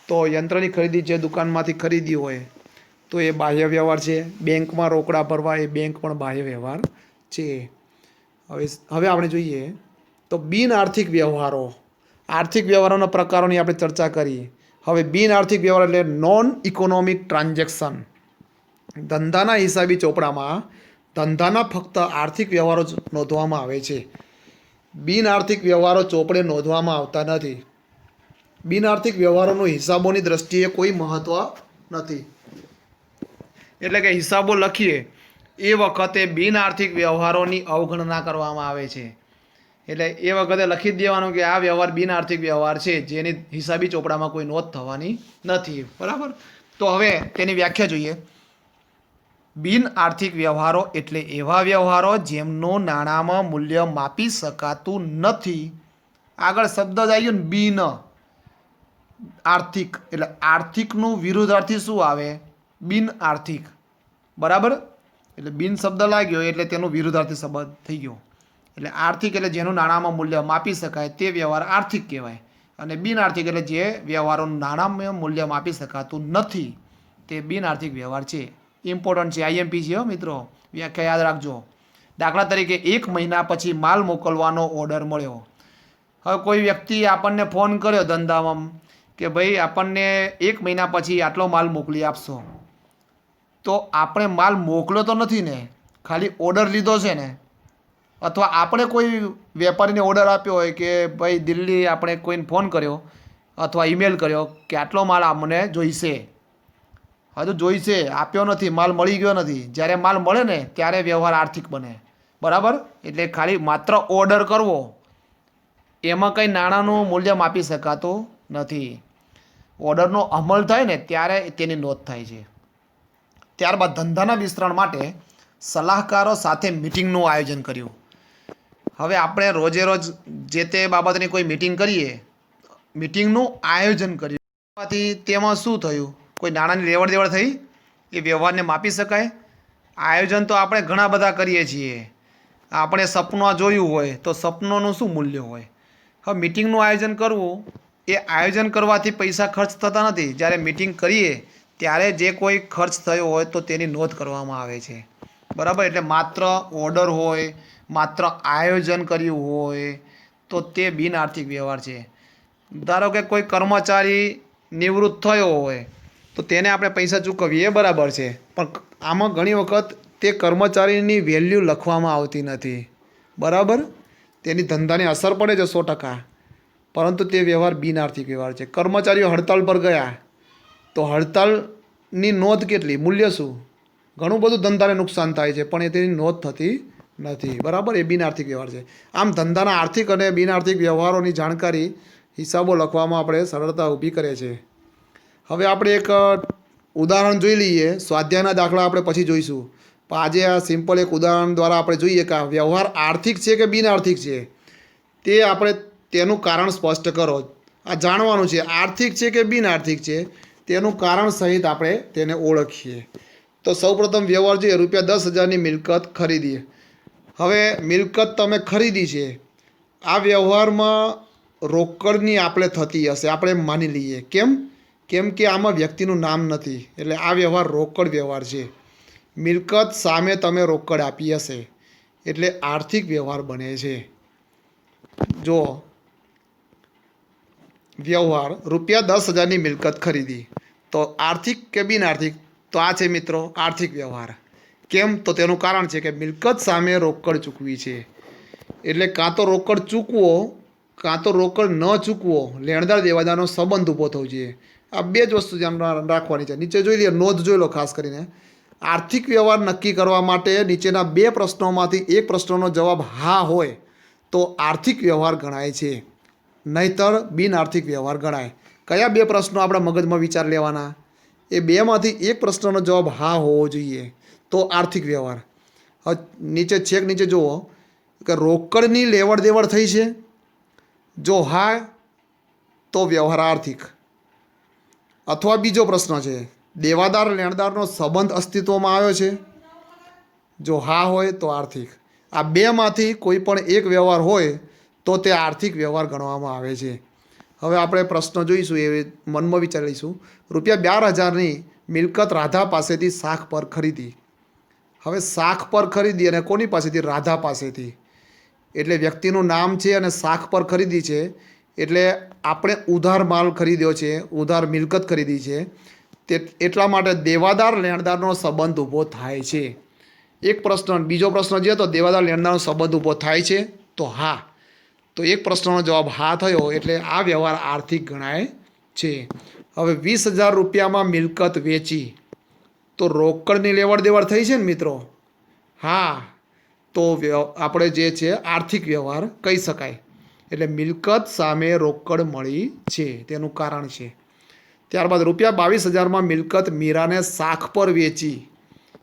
તો યંત્રની ખરીદી જે દુકાનમાંથી ખરીદી હોય તો એ બાહ્ય વ્યવહાર છે. બેંકમાં રોકડા ભરવા, એ બેંક પણ બાહ્ય વ્યવહાર છે. હવે આપણે જોઈએ તો બિન આર્થિક વ્યવહારો. આર્થિક વ્યવહારોના પ્રકારોની આપણે ચર્ચા કરી. હવે બિન આર્થિક વ્યવહાર એટલે નોન ઇકોનોમિક ટ્રાન્ઝેક્શન. ધંધાના હિસાબી ચોપડામાં ધંધાના ફક્ત આર્થિક વ્યવહારો જ નોંધવામાં આવે છે. બિન આર્થિક વ્યવહારો ચોપડે નોંધવામાં આવતા નથી. બિન આર્થિક વ્યવહારોનું હિસાબોની દ્રષ્ટિએ કોઈ મહત્વ નથી. એટલે કે હિસાબો લખીએ એ વખતે બિન આર્થિક વ્યવહારોની અવગણના કરવામાં આવે છે. એટલે એ વખતે લખી જ દેવાનું કે આ વ્યવહાર બિન આર્થિક વ્યવહાર છે, જેની હિસાબી ચોપડામાં કોઈ નોંધ થવાની નથી. બરાબર. તો હવે તેની વ્યાખ્યા જોઈએ. બિન આર્થિક વ્યવહારો એટલે એવા વ્યવહારો જેમનું નાણાંમાં મૂલ્ય માપી શકાતું નથી. આગળ શબ્દ જ આવી ગયો ને, બિન આર્થિક. એટલે આર્થિકનું વિરુદ્ધાર્થી શું આવે? બિન આર્થિક. બરાબર. એટલે બિન શબ્દ લાગ્યો એટલે તેનું વિરુદ્ધાર્થી શબ્દ થઈ ગયો. એટલે આર્થિક એટલે જેનું નાણાંમાં મૂલ્ય માપી શકાય તે વ્યવહાર આર્થિક કહેવાય, અને બિન આર્થિક એટલે જે વ્યવહારોનું નાણાંમાં મૂલ્ય માપી શકાતું નથી તે બિન આર્થિક વ્યવહાર છે. ઇમ્પોર્ટન્ટ છે, આઈએમપી છે મિત્રો, વ્યાખ્યા યાદ રાખજો. દાખલા તરીકે 1 મહિના પછી માલ મોકલવાનો ઓર્ડર મળ્યો. હવે કોઈ વ્યક્તિ આપણને ફોન કર્યો ધંધામાં કે ભાઈ આપણને 1 મહિના પછી આટલો માલ મોકલી આપશો. તો આપણે માલ મોકલ્યો તો નથી ને, ખાલી ઓર્ડર લીધો છે ને. અથવા આપણે કોઈ વેપારીને ઓર્ડર આપ્યો હોય કે ભાઈ દિલ્હી આપણે કોઈને ફોન કર્યો અથવા ઈમેલ કર્યો કે આટલો માલ અમને જોઈશે. હજુ જોઈશે, આપ્યો નથી, માલ મળી ગયો નથી. જ્યારે માલ મળે ને ત્યારે વ્યવહાર આર્થિક બને. બરાબર. એટલે ખાલી માત્ર ઓર્ડર કરવો, એમાં કંઈ નાણાંનું મૂલ્ય માપી શકાતું નથી. ઓર્ડરનો અમલ થાય ને ત્યારે તેની નોંધ થાય છે. ત્યારબાદ ધંધાના વિસ્તરણ માટે સલાહકારો સાથે મિટિંગનું આયોજન કર્યું. હવે આપણે રોજે રોજ જે તે બાબતની કોઈ મિટિંગ કરીએ, મિટિંગનું આયોજન કર્યું. તેમાં શું થયું? કોઈ નાણાંની લેવડ દેવડ થઈ? એ વ્યવહારને માપી શકાય? આયોજન તો આપણે ઘણા બધા કરીએ છીએ. આપણે સપનું જોયું હોય તો સપનોનું શું મૂલ્ય હોય? હવે મિટિંગનું આયોજન કરવું, એ આયોજન કરવાથી પૈસા ખર્ચ થતા નથી. જ્યારે મિટિંગ કરીએ ત્યારે જે કોઈ ખર્ચ થયો હોય તો તેની નોંધ કરવામાં આવે છે. બરાબર. એટલે માત્ર ઓર્ડર હોય, માત્ર આયોજન કર્યું હોય તો તે બિન આર્થિક વ્યવહાર છે. ધારો કે કોઈ કર્મચારી નિવૃત્ત થયો હોય તો તેને આપણે પૈસા ચૂકવીએ, એ બરાબર છે. પણ આમાં ઘણી વખત તે કર્મચારીની વેલ્યુ લખવામાં આવતી નથી. બરાબર. તેની ધંધાને અસર પડે છે 100%, પરંતુ તે વ્યવહાર બિન આર્થિક વ્યવહાર છે. કર્મચારીઓ હડતાલ પર ગયા તો હડતાલની નોંધ કેટલી, મૂલ્ય શું? ઘણું બધું ધંધાને નુકસાન થાય છે, પણ એ તેની નોંધ થતી નથી. બરાબર. એ બિન આર્થિક વ્યવહાર છે. આમ ધંધાના આર્થિક અને બિન આર્થિક વ્યવહારોની જાણકારી હિસાબો લખવામાં આપણે સરળતા ઊભી કરે છે. હવે આપણે એક ઉદાહરણ જોઈ લઈએ. સ્વાધ્યાયના દાખલા આપણે પછી જોઈશું, પણ આજે આ સિમ્પલ એક ઉદાહરણ દ્વારા આપણે જોઈએ કે આ વ્યવહાર આર્થિક છે કે બિન આર્થિક છે. તે આપણે તેનું કારણ સ્પષ્ટ કરો. આ જાણવાનું છે, આર્થિક છે કે બિન આર્થિક છે, તેનું કારણ સહિત આપણે તેને ઓળખીએ. તો સૌપ્રથમ વ્યવહાર જોઈએ. ₹10,000ની મિલકત ખરીદીએ. હવે મિલકત તમે ખરીદી છે, આ વ્યવહારમાં રોકડની આપણે થતી હશે, આપણે માની લઈએ. કેમ કે આમાં વ્યક્તિનું નામ નથી, એટલે આ વ્યવહાર રોકડ વ્યવહાર છે. મિલકત સામે તમે રોકડ આપી હશે, એટલે આર્થિક વ્યવહાર બને છે. જો વ્યવહાર ₹10,000ની મિલકત ખરીદી, તો આર્થિક કે બિન આર્થિક? તો આ છે મિત્રો આર્થિક વ્યવહાર. કેમ? તો તેનું કારણ છે કે મિલકત સામે રોકડ ચૂકવી છે. એટલે કાં તો રોકડ ચૂકવો, કાં તો રોકડ ન ચૂકવો, લેણદાર દેવાદારનો સંબંધ ઊભો થવો જોઈએ. આ બે જ વસ્તુ ધ્યાનમાં રાખવાની છે. નીચે જોઈ લઈએ, નોંધ જોઈ લો ખાસ કરીને. આર્થિક વ્યવહાર નક્કી કરવા માટે નીચેના 2 પ્રશ્નોમાંથી એક પ્રશ્નનો જવાબ હા હોય તો આર્થિક વ્યવહાર ગણાય છે, નહીંતર બિન આર્થિક વ્યવહાર ગણાય. કયા 2 પ્રશ્નો આપણા મગજમાં વિચાર લેવાના? એ 2માંથી એક પ્રશ્નનો જવાબ હા હોવો જોઈએ તો આર્થિક વ્યવહાર. હવે નીચે જુઓ કે રોકડની લેવડ દેવડ થઈ છે. જો હા તો વ્યવહાર આર્થિક. અથવા બીજો પ્રશ્ન છે, દેવાદાર લેણદારનો સંબંધ અસ્તિત્વમાં આવ્યો છે. જો હા હોય તો આર્થિક. આ 2માંથી કોઈ પણ એક વ્યવહાર હોય તો તે આર્થિક વ્યવહાર ગણવામાં આવે છે. હવે આપણે પ્રશ્ન જોઈશું, એ મનમાં વિચારીશું. ₹12,000ની મિલકત રાધા પાસેથી શાખ પર ખરીદી. હવે શાખ પર ખરીદી અને કોની પાસેથી? રાધા પાસેથી. એટલે વ્યક્તિનું નામ છે અને શાખ પર ખરીદી છે, એટલે આપણે ઉધાર માલ ખરીદ્યો છે, ઉધાર મિલકત ખરીદી છે. તે એટલા માટે દેવાદાર લેણદારનો સંબંધ ઊભો થાય છે. એક પ્રશ્ન. બીજો પ્રશ્ન છે, તો દેવાદાર લેણદારનો સંબંધ ઊભો થાય છે? તો હા. તો તો એક પ્રશ્નનો જવાબ હા થયો, એટલે આ વ્યવહાર આર્થિક ગણાય છે. હવે 20,000 રૂપિયામાં મિલકત વેચી તો રોકડની લેવડ દેવડ થઈ છે ને મિત્રો? હા, તો આપણે જે છે આર્થિક વ્યવહાર કહી શકાય. એટલે મિલકત સામે રોકડ મળી છે તેનું કારણ છે. ત્યારબાદ ₹22,000માં મિલકત મીરાને શાખ પર વેચી,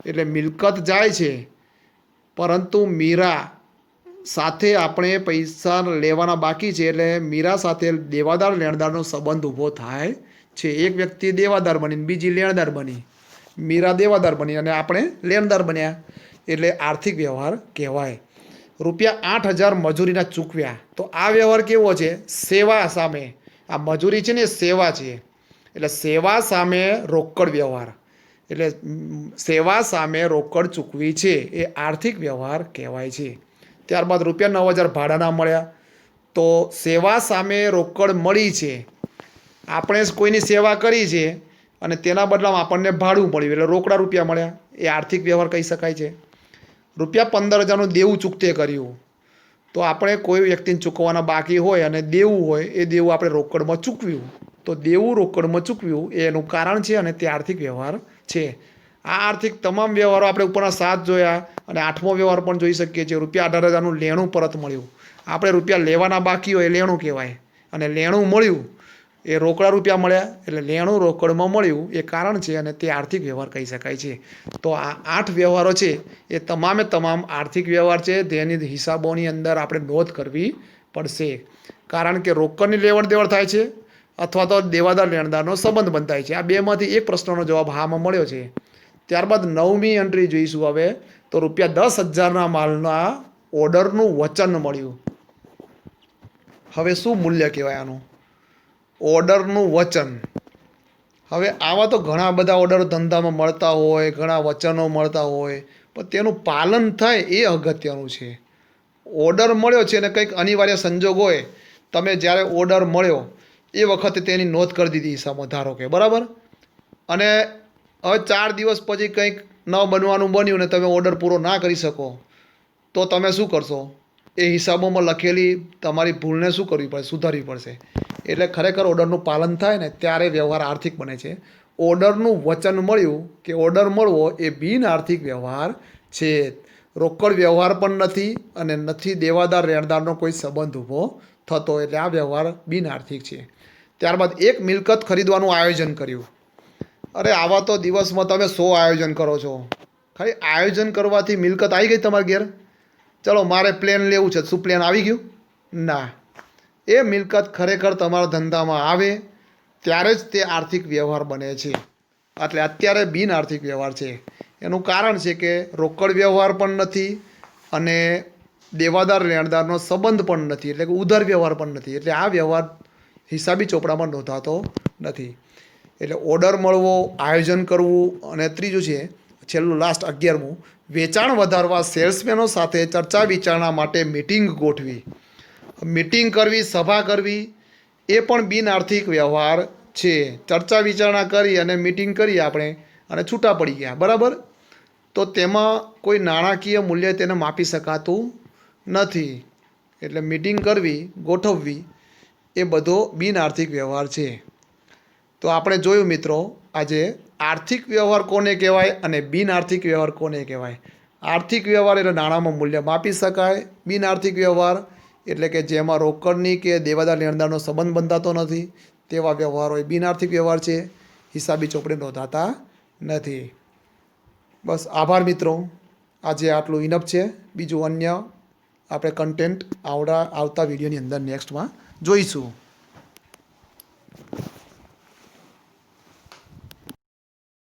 એટલે મિલકત જાય છે પરંતુ મીરા સાથે આપણે પૈસા લેવાના બાકી છે, એટલે મીરા સાથે દેવાદાર લેણદારનો સંબંધ ઊભો થાય છે. એક વ્યક્તિ દેવાદાર બની, બીજી લેણદાર બની. મીરા દેવાદાર બની અને આપણે લેણદાર બન્યા, એટલે આર્થિક વ્યવહાર કહેવાય. ₹8,000 મજૂરીના ચૂકવ્યા, તો આ વ્યવહાર કેવો છે? સેવા સામે. આ મજૂરી છે ને એ સેવા છે, એટલે સેવા સામે રોકડ વ્યવહાર, એટલે સેવા સામે રોકડ ચૂકવી છે એ આર્થિક વ્યવહાર કહેવાય છે. ત્યારબાદ ₹9,000 ભાડાના મળ્યા, તો સેવા સામે રોકડ મળી છે. આપણે કોઈની સેવા કરી છે અને તેના બદલામાં આપણને ભાડું મળ્યું, એટલે રોકડા રૂપિયા મળ્યા, એ આર્થિક વ્યવહાર કહી શકાય છે. ₹15,000નું દેવું ચૂકતે કર્યું, તો આપણે કોઈ વ્યક્તિને ચૂકવવાના બાકી હોય અને દેવું હોય, એ દેવું આપણે રોકડમાં ચૂકવ્યું, તો દેવું રોકડમાં ચૂકવ્યું એનું કારણ છે અને તે આર્થિક વ્યવહાર છે. આ આર્થિક તમામ વ્યવહારો આપણે ઉપરના 7 જોયા, અને 8મો વ્યવહાર પણ જોઈ શકીએ છીએ. ₹18,000નું લેણું પરત મળ્યું. આપણે રૂપિયા લેવાના બાકી હોય એ લેણું કહેવાય, અને લેણું મળ્યું એ રોકડા રૂપિયા મળ્યા, એટલે લેણું રોકડમાં મળ્યું એ કારણ છે અને તે આર્થિક વ્યવહાર કહી શકાય છે. તો આ 8 વ્યવહારો છે એ તમામે તમામ આર્થિક વ્યવહાર છે, તેની હિસાબોની અંદર આપણે નોંધ કરવી પડશે. કારણ કે રોકડની લેવડ દેવડ થાય છે અથવા તો દેવાદાર લેણદારનો સંબંધ બંધાય છે. આ બેમાંથી એક પ્રશ્નનો જવાબ હામાં મળ્યો છે. ત્યારબાદ 9મી એન્ટ્રી જોઈશું હવે, તો ₹10,000ના માલના ઓર્ડરનું વચન મળ્યું. હવે શું મૂલ્ય કહેવાય આનું? ઓર્ડરનું વચન. હવે આવા તો ઘણા બધા ઓર્ડર ધંધામાં મળતા હોય, ઘણા વચનો મળતા હોય, પણ તેનું પાલન થાય એ અગત્યનું છે. ઓર્ડર મળ્યો છે અને કંઈક અનિવાર્ય સંજોગ હોય, તમે જ્યારે ઓર્ડર મળ્યો એ વખતે તેની નોંધ કરી દીધી હિસાબમાં, ધારો કે બરાબર, અને હવે 4 દિવસ પછી કંઈક ન બનવાનું બન્યું ને તમે ઓર્ડર પૂરો ના કરી શકો, તો તમે શું કરશો? એ હિસાબોમાં લખેલી તમારી ભૂલને શું કરવી પડે? સુધારવી પડશે. એટલે ખરેખર ઓર્ડરનું પાલન થાય ને ત્યારે વ્યવહાર આર્થિક બને છે. ઓર્ડરનું વચન મળ્યું કે ઓર્ડર મળવો એ બિન આર્થિક વ્યવહાર છે. રોકડ વ્યવહાર પણ નથી અને નથી દેવાદાર લેણદારનો કોઈ સંબંધ ઊભો થતો, એટલે આ વ્યવહાર બિન આર્થિક છે. ત્યારબાદ એક મિલકત ખરીદવાનું આયોજન કર્યું. અરે આવા તો દિવસમાં તમે 100 આયોજન કરો છો. ખાલી આયોજન કરવાથી મિલકત આવી ગઈ તમારા ઘેર? ચલો મારે પ્લેન લેવું છે, શું પ્લેન આવી ગયું? ના. એ મિલકત ખરેખર તમારા ધંધામાં આવે ત્યારે જ તે આર્થિક વ્યવહાર બને છે. એટલે અત્યારે બિન આર્થિક વ્યવહાર છે. એનું કારણ છે કે રોકડ વ્યવહાર પણ નથી અને દેવાદાર લેણદારનો સંબંધ પણ નથી, એટલે કે ઉધાર વ્યવહાર પણ નથી, એટલે આ વ્યવહાર હિસાબી ચોપડામાં નોંધાતો નથી. એટલે ઓર્ડર મળવો, આયોજન કરવું, અને ત્રીજું છે છેલ્લું લાસ્ટ 11મું, વેચાણ વધારવા સેલ્સમેનો સાથે ચર્ચા વિચારણા માટે મિટિંગ ગોઠવી. મિટિંગ કરવી, સભા કરવી એ પણ બિન આર્થિક વ્યવહાર છે. ચર્ચા વિચારણા કરી અને મિટિંગ કરી આપણે અને છૂટા પડી ગયા, બરાબર, તો તેમાં કોઈ નાણાકીય મૂલ્ય તેને માપી શકાતું નથી. એટલે મિટિંગ કરવી, ગોઠવવી એ બધો બિન આર્થિક વ્યવહાર છે. તો આપણે જોયું મિત્રો આજે આર્થિક વ્યવહાર કોને કહેવાય અને બિન આર્થિક વ્યવહાર કોને કહેવાય. આર્થિક વ્યવહાર એટલે નાણાંમાં મૂલ્ય માપી શકાય. બિન આર્થિક વ્યવહાર એટલે કે જેમાં રોકડની કે દેવાદાર લેણદારનો સંબંધ બંધાતો નથી, તેવા વ્યવહારો એ બિન આર્થિક વ્યવહાર છે, હિસાબી ચોપડે નોંધાતા નથી. બસ આભાર મિત્રો. આજે આટલું ઇનફ છે. બીજું અન્ય આપણે કન્ટેન્ટ આવતા વિડીયોની અંદર નેક્સ્ટમાં જોઈશું.